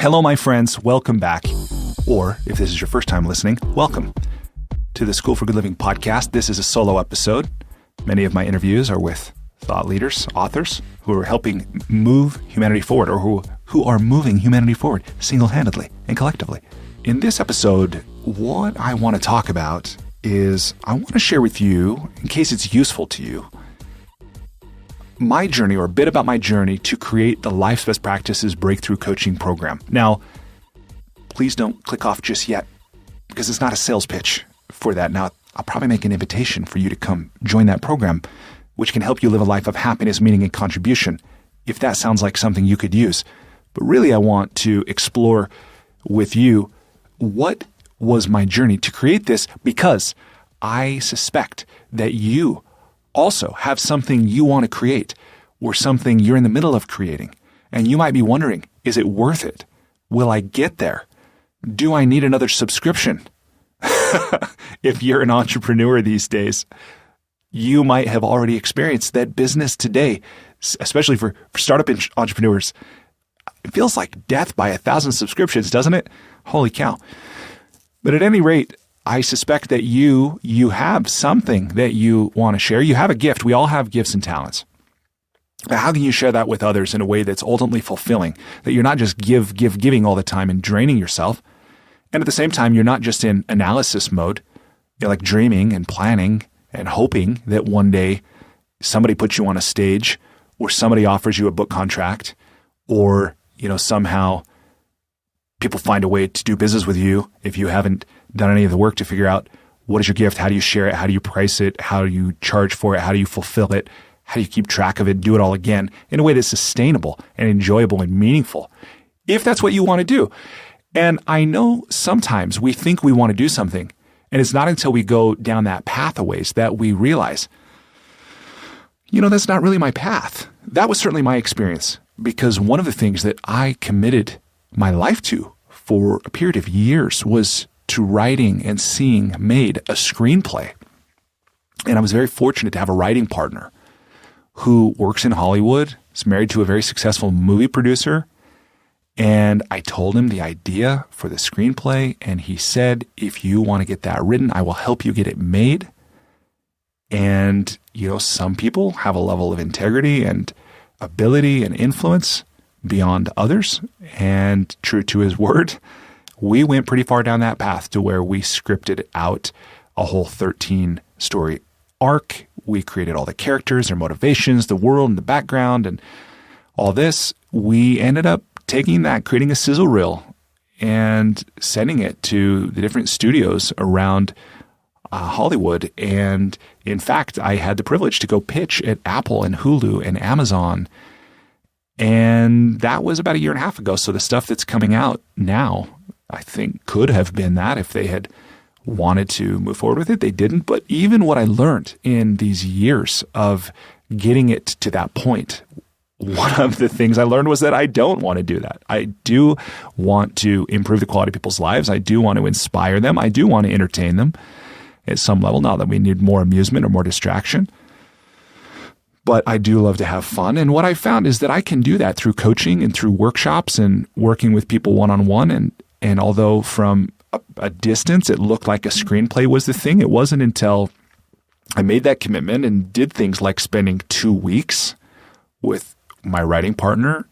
Hello, my friends. Welcome back. Or if this is your first time listening, welcome to the School for Good Living podcast. This is a solo episode. Many of my interviews are with thought leaders, authors who are helping move humanity forward, or who are moving humanity forward single-handedly and collectively. In this episode, what I want to talk about is I want to share with you, in case it's useful to you, my journey, or a bit about my journey to create the Life's Best Practices Breakthrough Coaching Program. Now, please don't click off just yet, because it's not a sales pitch for that. Now, I'll probably make an invitation for you to come join that program, which can help you live a life of happiness, meaning, and contribution, if that sounds like something you could use. But really, I want to explore with you what was my journey to create this, because I suspect that you also have something you want to create, or something you're in the middle of creating. And you might be wondering, is it worth it? Will I get there? Do I need another subscription? If you're an entrepreneur these days, you might have already experienced that business today, especially for startup entrepreneurs. It feels like death by 1,000 subscriptions, doesn't it? Holy cow. But at any rate, I suspect that you have something that you want to share. You have a gift. We all have gifts and talents. But how can you share that with others in a way that's ultimately fulfilling? That you're not just giving all the time and draining yourself. And at the same time, you're not just in analysis mode. You're like dreaming and planning and hoping that one day somebody puts you on a stage, or somebody offers you a book contract, or, somehow people find a way to do business with you if you haven't done any of the work to figure out what is your gift, how do you share it, how do you price it, how do you charge for it, how do you fulfill it, how do you keep track of it, do it all again in a way that's sustainable and enjoyable and meaningful, if that's what you want to do. And I know sometimes we think we want to do something, and it's not until we go down that path a ways that we realize, that's not really my path. That was certainly my experience, because one of the things that I committed my life to for a period of years was to writing and seeing made a screenplay. And I was very fortunate to have a writing partner who works in Hollywood, is married to a very successful movie producer. And I told him the idea for the screenplay, and he said, if you want to get that written, I will help you get it made. And, some people have a level of integrity and ability and influence beyond others. And true to his word, we went pretty far down that path to where we scripted out a whole 13-story arc. We created all the characters, their motivations, the world and the background, and all this. We ended up taking that, creating a sizzle reel, and sending it to the different studios around Hollywood. And in fact, I had the privilege to go pitch at Apple and Hulu and Amazon. And that was about 1.5 years ago. So the stuff that's coming out now, I think, could have been that if they had wanted to move forward with it. They didn't. But even what I learned in these years of getting it to that point, one of the things I learned was that I don't want to do that. I do want to improve the quality of people's lives. I do want to inspire them. I do want to entertain them at some level. Not that we need more amusement or more distraction, but I do love to have fun. And what I found is that I can do that through coaching and through workshops and working with people one-on-one. And although from a distance it looked like a screenplay was the thing, it wasn't until I made that commitment and did things like spending 2 weeks with my writing partner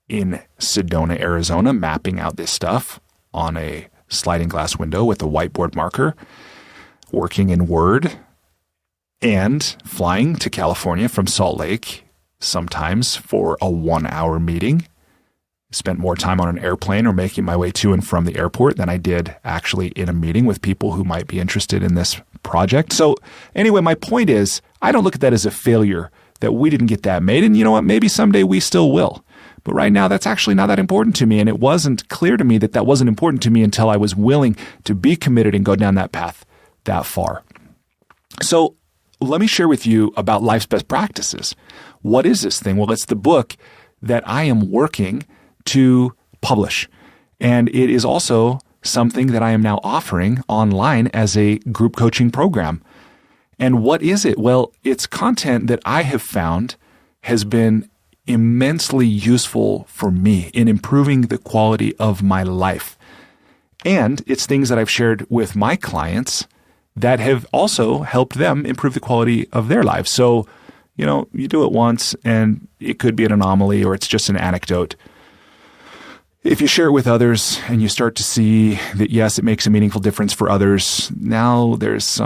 in Sedona, Arizona, mapping out this stuff on a sliding glass window with a whiteboard marker, working in Word, and flying to California from Salt Lake, sometimes for a 1-hour meeting. Spent more time on an airplane or making my way to and from the airport than I did actually in a meeting with people who might be interested in this project. So anyway, my point is, I don't look at that as a failure that we didn't get that made. And you know what? Maybe someday we still will. But right now, that's actually not that important to me. And it wasn't clear to me that that wasn't important to me until I was willing to be committed and go down that path that far. So let me share with you about Life's Best Practices. What is this thing? Well, it's the book that I am working to publish. And it is also something that I am now offering online as a group coaching program. And what is it? Well, it's content that I have found has been immensely useful for me in improving the quality of my life. And it's things that I've shared with my clients that have also helped them improve the quality of their lives. So, you do it once and it could be an anomaly or it's just an anecdote. If you share it with others and you start to see that, yes, it makes a meaningful difference for others, now there's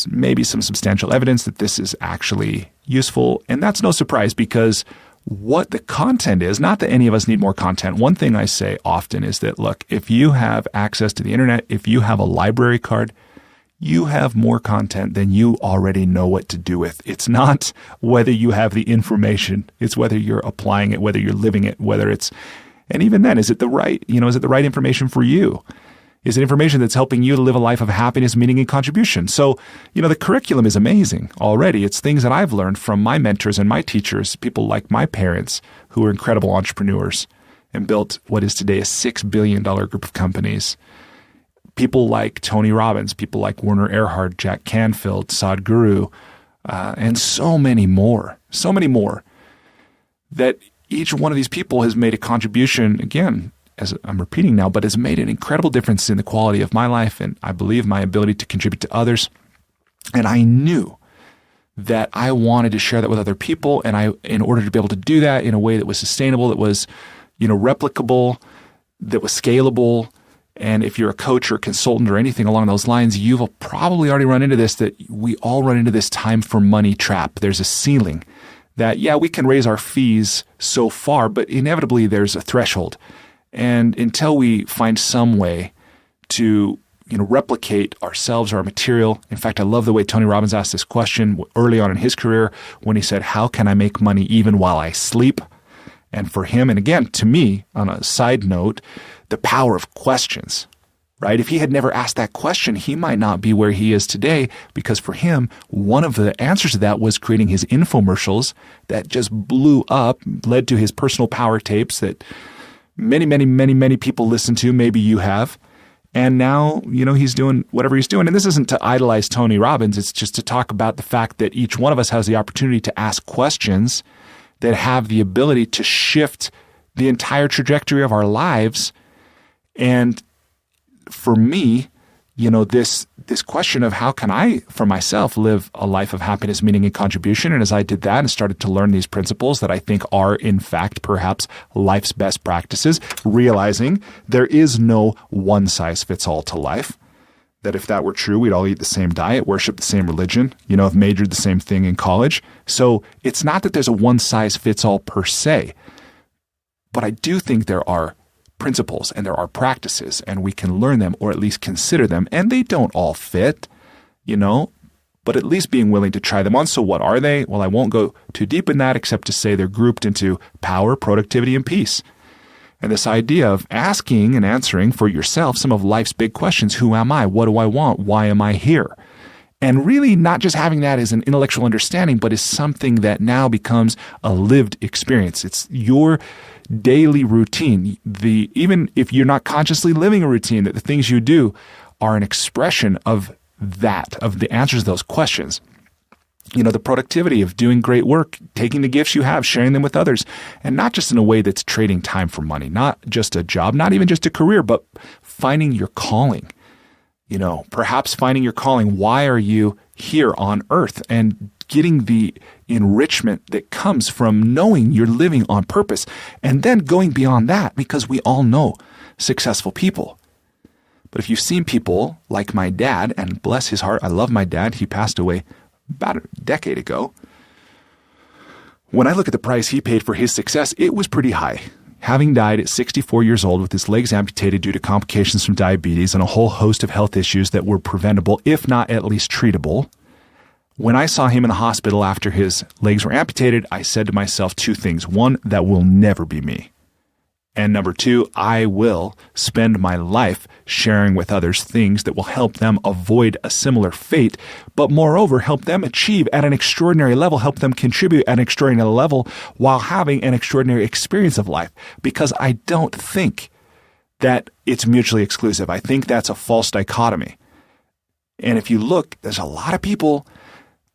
maybe some substantial evidence that this is actually useful. And that's no surprise, because what the content is, not that any of us need more content. One thing I say often is that, look, if you have access to the internet, if you have a library card, you have more content than you already know what to do with. It's not whether you have the information, it's whether you're applying it, whether you're living it, and even then, is it the right information for you? Is it information that's helping you to live a life of happiness, meaning, and contribution? So, the curriculum is amazing already. It's things that I've learned from my mentors and my teachers, people like my parents who are incredible entrepreneurs and built what is today a $6 billion group of companies. People like Tony Robbins, people like Werner Erhard, Jack Canfield, Sadhguru, and so many more, that each one of these people has made a contribution, again, as I'm repeating now, but has made an incredible difference in the quality of my life and I believe my ability to contribute to others. And I knew that I wanted to share that with other people. And in order to be able to do that in a way that was sustainable, that was, replicable, that was scalable. And if you're a coach or a consultant or anything along those lines, you've probably already run into this, that we all run into this time for money trap. There's a ceiling that, we can raise our fees so far, but inevitably there's a threshold. And until we find some way to, replicate ourselves or our material. In fact, I love the way Tony Robbins asked this question early on in his career when he said, how can I make money even while I sleep? And for him, and again, to me, on a side note, the power of questions, right? If he had never asked that question, he might not be where he is today, because for him, one of the answers to that was creating his infomercials that just blew up, led to his personal power tapes that many people listen to. Maybe you have. And now, he's doing whatever he's doing. And this isn't to idolize Tony Robbins. It's just to talk about the fact that each one of us has the opportunity to ask questions that have the ability to shift the entire trajectory of our lives. And for me, this question of how can I, for myself, live a life of happiness, meaning, and contribution. And as I did that and started to learn these principles that I think are, in fact, perhaps life's best practices, realizing there is no one size fits all to life. That if that were true, we'd all eat the same diet, worship the same religion, have majored the same thing in college. So it's not that there's a one size fits all per se, but I do think there are principles and there are practices, and we can learn them or at least consider them, and they don't all fit, but at least being willing to try them on. So what are they? Well, I won't go too deep in that except to say they're grouped into power, productivity, and peace. And this idea of asking and answering for yourself some of life's big questions. Who am I? What do I want? Why am I here? And really not just having that as an intellectual understanding, but as something that now becomes a lived experience. It's your daily routine. Even if you're not consciously living a routine, that the things you do are an expression of that, of the answers to those questions. The productivity of doing great work, taking the gifts you have, sharing them with others, and not just in a way that's trading time for money, not just a job, not even just a career, but finding your calling. Perhaps finding your calling. Why are you here on earth? And getting the enrichment that comes from knowing you're living on purpose, and then going beyond that, because we all know successful people. But if you've seen people like my dad, and bless his heart, I love my dad. He passed away about a decade ago. When I look at the price he paid for his success, it was pretty high. Having died at 64 years old with his legs amputated due to complications from diabetes and a whole host of health issues that were preventable, if not at least treatable. When I saw him in the hospital after his legs were amputated, I said to myself two things. One, that will never be me. And number two, I will spend my life sharing with others things that will help them avoid a similar fate, but moreover, help them achieve at an extraordinary level, help them contribute at an extraordinary level while having an extraordinary experience of life. Because I don't think that it's mutually exclusive. I think that's a false dichotomy. And if you look, there's a lot of people,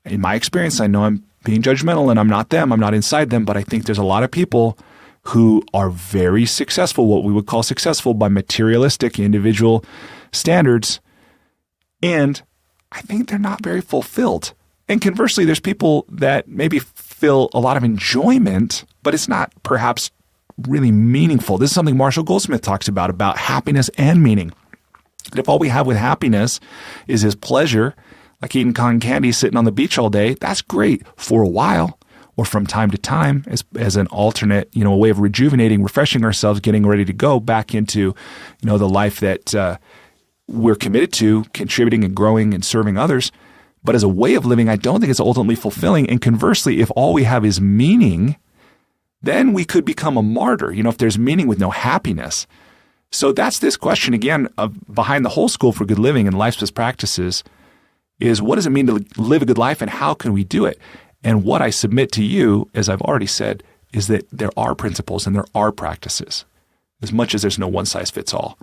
in my experience, I know I'm being judgmental, and I'm not them, I'm not inside them, but I think there's a lot of people who are very successful, what we would call successful by materialistic individual standards, and I think they're not very fulfilled. And conversely, there's people that maybe feel a lot of enjoyment, but it's not perhaps really meaningful. This is something Marshall Goldsmith talks about happiness and meaning. And if all we have with happiness is his pleasure, like eating cotton candy, sitting on the beach all day, that's great for a while or from time to time as an alternate, a way of rejuvenating, refreshing ourselves, getting ready to go back into, the life that we're committed to, contributing and growing and serving others. But as a way of living, I don't think it's ultimately fulfilling. And conversely, if all we have is meaning, then we could become a martyr, if there's meaning with no happiness. So that's this question again behind the whole School for Good Living and life's best practices is what does it mean to live a good life and how can we do it? And what I submit to you, as I've already said, is that there are principles and there are practices, as much as there's no one size fits all.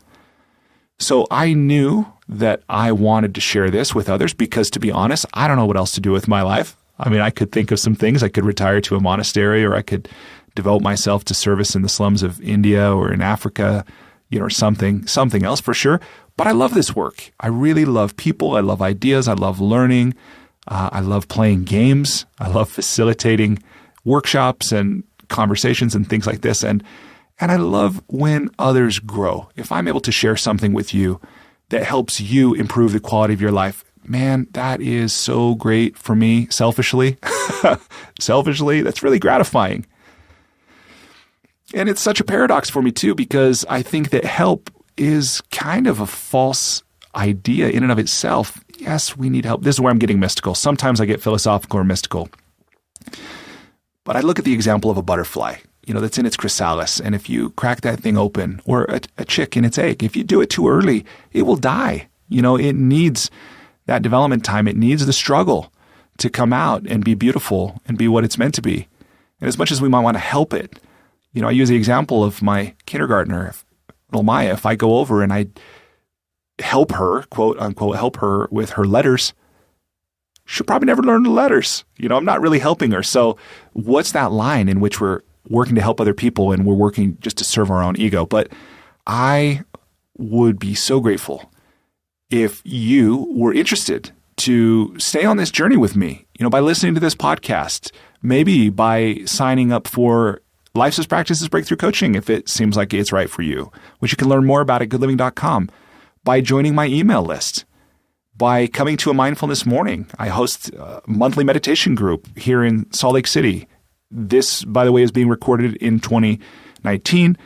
So I knew that I wanted to share this with others because, to be honest, I don't know what else to do with my life. I mean, I could think of some things. I could retire to a monastery, or I could devote myself to service in the slums of India or in Africa, or something else for sure. But I love this work. I really love people. I love ideas. I love learning. I love playing games. I love facilitating workshops and conversations and things like this. And I love when others grow. If I'm able to share something with you that helps you improve the quality of your life, man, that is so great for me selfishly. Selfishly, that's really gratifying. And it's such a paradox for me too, because I think that help is kind of a false idea in and of itself. Yes, we need help. This is where I'm getting mystical. Sometimes I get philosophical or mystical. But I look at the example of a butterfly, that's in its chrysalis. And if you crack that thing open, or a chick in its egg, if you do it too early, it will die. It needs that development time. It needs the struggle to come out and be beautiful and be what it's meant to be. And as much as we might want to help it, I use the example of my kindergartner, little Maya. If I go over and I help her, quote unquote, help her with her letters, she'll probably never learn the letters. I'm not really helping her. So what's that line in which we're working to help other people and we're working just to serve our own ego? But I would be so grateful if you were interested to stay on this journey with me, by listening to this podcast, maybe by signing up for Life's Best Practices Breakthrough Coaching if it seems like it's right for you, which you can learn more about at goodliving.com, by joining my email list, by coming to a mindfulness morning. I host a monthly meditation group here in Salt Lake City. This, by the way, is being recorded in 2019.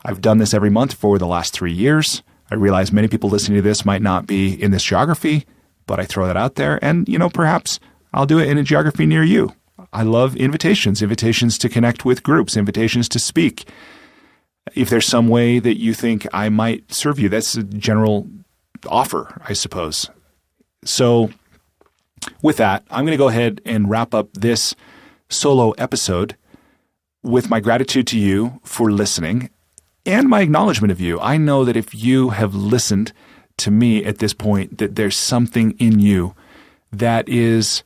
I've done this every month for the last 3 years. I realize many people listening to this might not be in this geography, but I throw that out there. And, perhaps I'll do it in a geography near you. I love invitations to connect with groups, invitations to speak. If there's some way that you think I might serve you, that's a general offer, I suppose. So with that, I'm going to go ahead and wrap up this solo episode with my gratitude to you for listening and my acknowledgement of you. I know that if you have listened to me at this point, that there's something in you that is,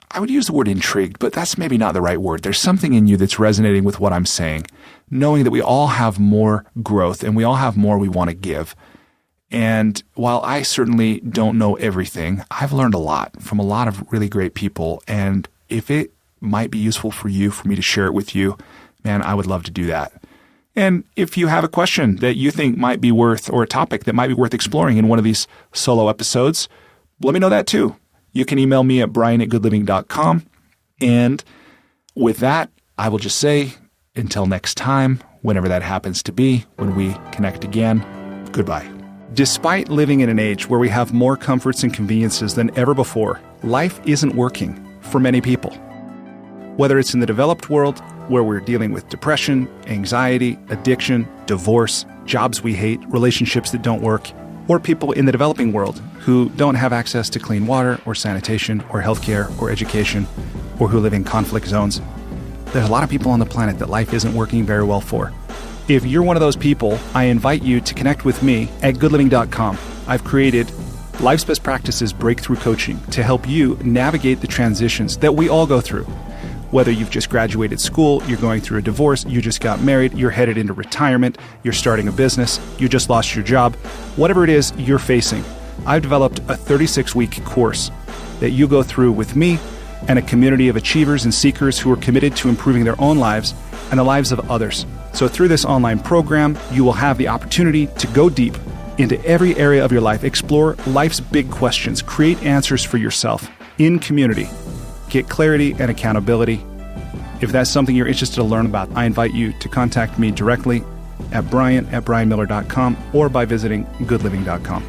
I would use the word intrigued, but that's maybe not the right word. There's something in you that's resonating with what I'm saying, knowing that we all have more growth and we all have more we want to give. And while I certainly don't know everything, I've learned a lot from a lot of really great people. And if it might be useful for you, for me to share it with you, man, I would love to do that. And if you have a question that you think might be worth, or a topic that might be worth exploring in one of these solo episodes, let me know that too. You can email me at brian@goodliving.com. And with that, I will just say, until next time, whenever that happens to be, when we connect again, goodbye. Despite living in an age where we have more comforts and conveniences than ever before, life isn't working for many people. Whether it's in the developed world, where we're dealing with depression, anxiety, addiction, divorce, jobs we hate, relationships that don't work, or people in the developing world who don't have access to clean water or sanitation or healthcare or education, or who live in conflict zones. There's a lot of people on the planet that life isn't working very well for. If you're one of those people, I invite you to connect with me at goodliving.com. I've created Life's Best Practices Breakthrough Coaching to help you navigate the transitions that we all go through. Whether you've just graduated school, you're going through a divorce, you just got married, you're headed into retirement, you're starting a business, you just lost your job, whatever it is you're facing, I've developed a 36-week course that you go through with me and a community of achievers and seekers who are committed to improving their own lives and the lives of others. So through this online program, you will have the opportunity to go deep into every area of your life, explore life's big questions, create answers for yourself in community, get clarity and accountability. If that's something you're interested to learn about, I invite you to contact me directly at brian@brianmiller.com or by visiting goodliving.com.